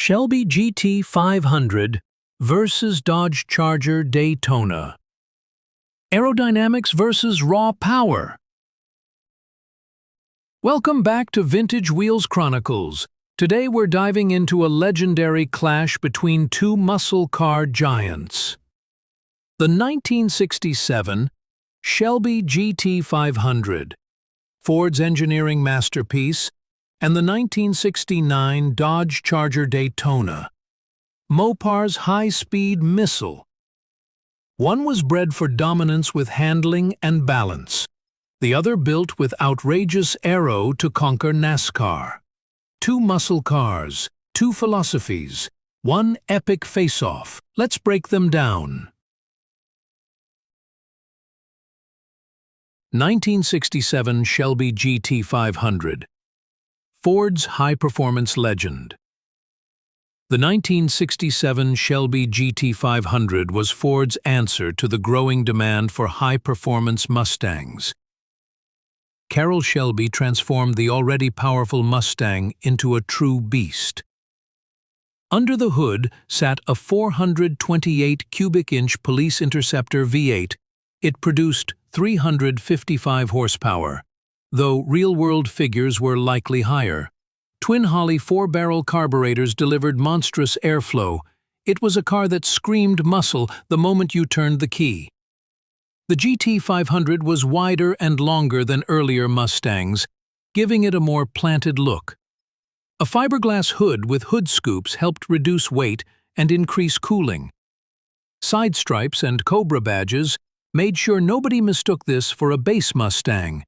Shelby GT500 versus Dodge Charger Daytona. Aerodynamics versus raw power. Welcome back to Vintage Wheels Chronicles. Today we're diving into a legendary clash between two muscle car giants. The 1967 Shelby GT500, Ford's engineering masterpiece, and the 1969 Dodge Charger Daytona, Mopar's high-speed missile. One was bred for dominance with handling and balance, the other built with outrageous aero to conquer NASCAR. Two muscle cars, two philosophies, one epic face-off. Let's break them down. 1967 Shelby GT500, Ford's high-performance legend. The 1967 Shelby GT500 was Ford's answer to the growing demand for high-performance Mustangs. Carroll Shelby transformed the already powerful Mustang into a true beast. Under the hood sat a 428 cubic-inch Police Interceptor V8. It produced 355 horsepower, though real-world figures were likely higher. Twin Holly 4-barrel carburetors delivered monstrous airflow. It was a car that screamed muscle the moment you turned the key. The GT500 was wider and longer than earlier Mustangs, giving it a more planted look. A fiberglass hood with hood scoops helped reduce weight and increase cooling. Side stripes and Cobra badges made sure nobody mistook this for a base Mustang.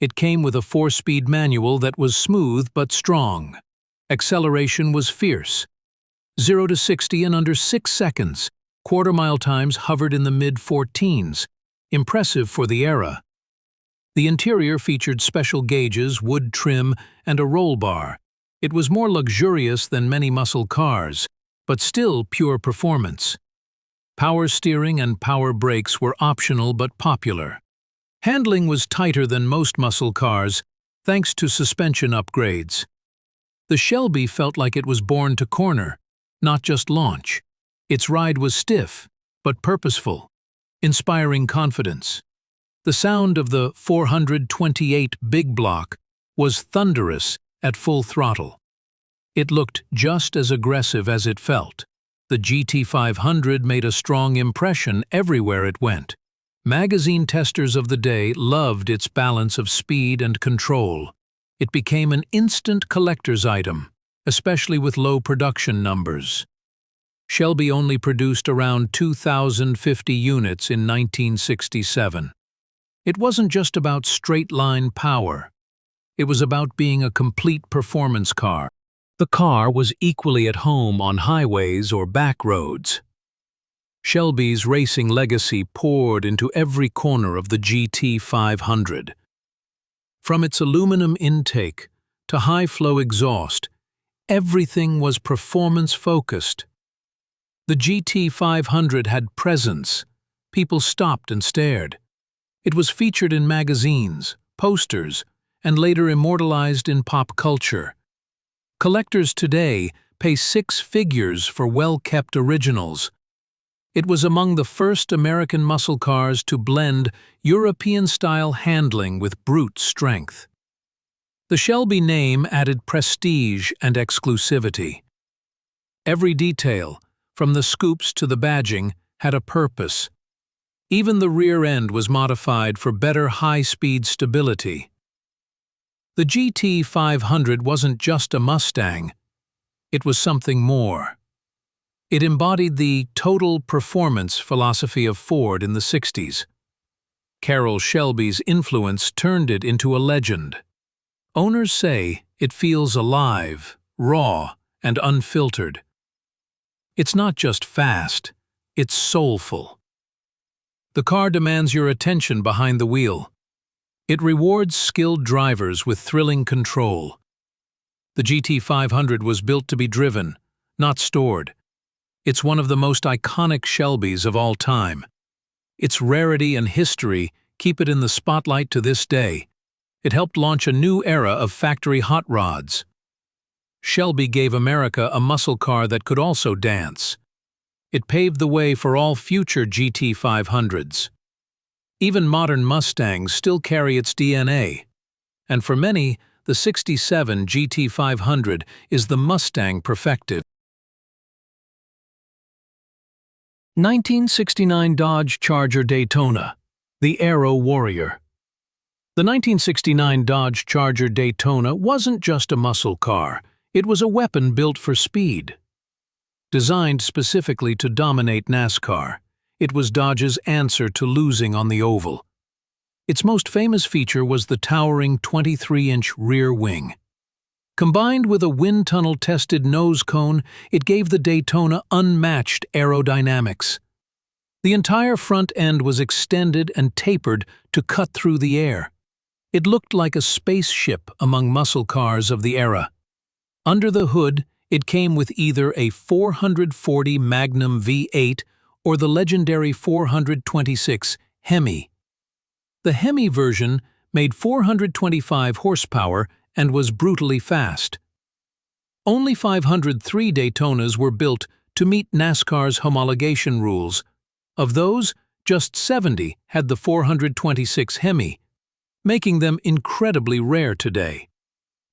It came with a 4-speed manual that was smooth but strong. Acceleration was fierce. 0 to 60 in under 6 seconds. Quarter-mile times hovered in the mid-14s. Impressive for the era. The interior featured special gauges, wood trim, and a roll bar. It was more luxurious than many muscle cars, but still pure performance. Power steering and power brakes were optional but popular. Handling was tighter than most muscle cars, thanks to suspension upgrades. The Shelby felt like it was born to corner, not just launch. Its ride was stiff, but purposeful, inspiring confidence. The sound of the 428 big block was thunderous at full throttle. It looked just as aggressive as it felt. The GT500 made a strong impression everywhere it went. Magazine testers of the day loved its balance of speed and control. It became an instant collector's item, especially with low production numbers. Shelby only produced around 2,050 units in 1967. It wasn't just about straight-line power. It was about being a complete performance car. The car was equally at home on highways or back roads. Shelby's racing legacy poured into every corner of the GT500. From its aluminum intake to high-flow exhaust, everything was performance-focused. The GT500 had presence. People stopped and stared. It was featured in magazines, posters, and later immortalized in pop culture. Collectors today pay 6 figures for well-kept originals. It was among the first American muscle cars to blend European-style handling with brute strength. The Shelby name added prestige and exclusivity. Every detail, from the scoops to the badging, had a purpose. Even the rear end was modified for better high-speed stability. The GT500 wasn't just a Mustang. It was something more. It embodied the total performance philosophy of Ford in the 60s. Carroll Shelby's influence turned it into a legend. Owners say it feels alive, raw, and unfiltered. It's not just fast, it's soulful. The car demands your attention behind the wheel. It rewards skilled drivers with thrilling control. The GT500 was built to be driven, not stored. It's one of the most iconic Shelbys of all time. Its rarity and history keep it in the spotlight to this day. It helped launch a new era of factory hot rods. Shelby gave America a muscle car that could also dance. It paved the way for all future GT500s. Even modern Mustangs still carry its DNA. And for many, the '67 GT500 is the Mustang perfected. 1969 Dodge Charger Daytona, the Aero Warrior. The 1969 Dodge Charger Daytona wasn't just a muscle car, it was a weapon built for speed. Designed specifically to dominate NASCAR, it was Dodge's answer to losing on the oval. Its most famous feature was the towering 23-inch rear wing. Combined with a wind tunnel-tested nose cone, it gave the Daytona unmatched aerodynamics. The entire front end was extended and tapered to cut through the air. It looked like a spaceship among muscle cars of the era. Under the hood, it came with either a 440 Magnum V8 or the legendary 426 Hemi. The Hemi version made 425 horsepower and was brutally fast. Only 503 Daytonas were built to meet NASCAR's homologation rules. Of those, just 70 had the 426 Hemi, making them incredibly rare today.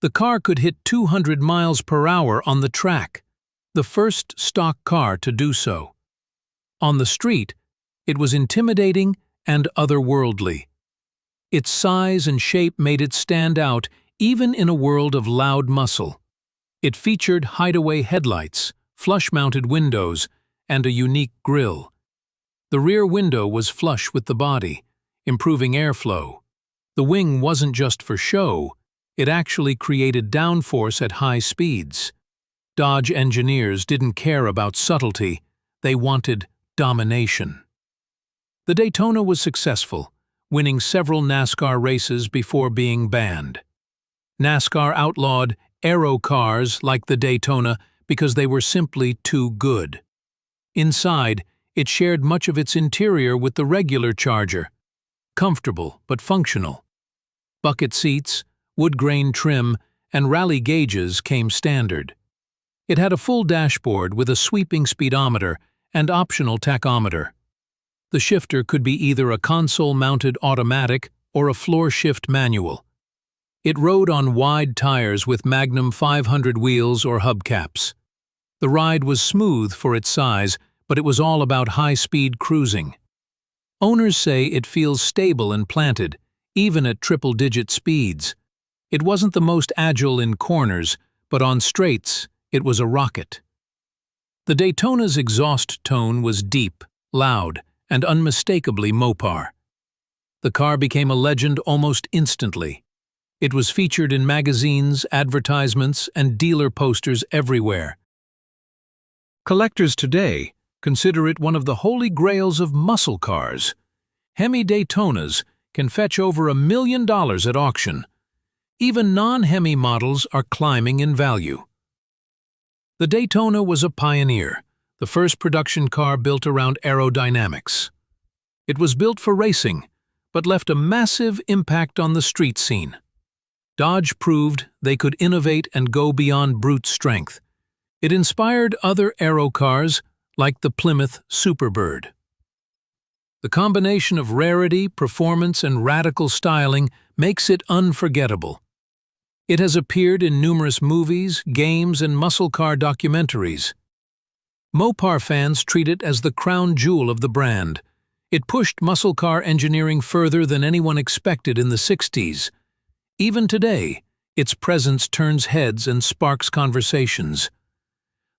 The car could hit 200 miles per hour on the track, the first stock car to do so. On the street, it was intimidating and otherworldly. Its size and shape made it stand out even in a world of loud muscle. It featured hideaway headlights, flush-mounted windows, and a unique grille. The rear window was flush with the body, improving airflow. The wing wasn't just for show, it actually created downforce at high speeds. Dodge engineers didn't care about subtlety, they wanted domination. The Daytona was successful, winning several NASCAR races before being banned. NASCAR outlawed aero cars like the Daytona because they were simply too good. Inside, it shared much of its interior with the regular Charger. Comfortable but functional. Bucket seats, wood grain trim, and rally gauges came standard. It had a full dashboard with a sweeping speedometer and optional tachometer. The shifter could be either a console-mounted automatic or a floor-shift manual. It rode on wide tires with Magnum 500 wheels or hubcaps. The ride was smooth for its size, but it was all about high-speed cruising. Owners say it feels stable and planted, even at triple-digit speeds. It wasn't the most agile in corners, but on straights, it was a rocket. The Daytona's exhaust tone was deep, loud, and unmistakably Mopar. The car became a legend almost instantly. It was featured in magazines, advertisements, and dealer posters everywhere. Collectors today consider it one of the holy grails of muscle cars. Hemi Daytonas can fetch over $1 million at auction. Even non-Hemi models are climbing in value. The Daytona was a pioneer, the first production car built around aerodynamics. It was built for racing, but left a massive impact on the street scene. Dodge proved they could innovate and go beyond brute strength. It inspired other aero cars like the Plymouth Superbird. The combination of rarity, performance, and radical styling makes it unforgettable. It has appeared in numerous movies, games, and muscle car documentaries. Mopar fans treat it as the crown jewel of the brand. It pushed muscle car engineering further than anyone expected in the '60s. Even today, its presence turns heads and sparks conversations.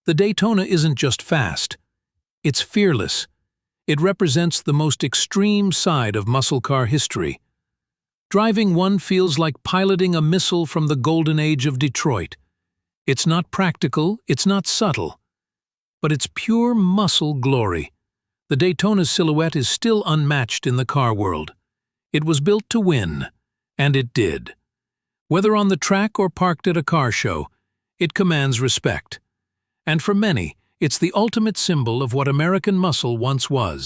The Daytona isn't just fast. It's fearless. It represents the most extreme side of muscle car history. Driving one feels like piloting a missile from the golden age of Detroit. It's not practical, it's not subtle, but it's pure muscle glory. The Daytona's silhouette is still unmatched in the car world. It was built to win, and it did. Whether on the track or parked at a car show, it commands respect. And for many, it's the ultimate symbol of what American muscle once was.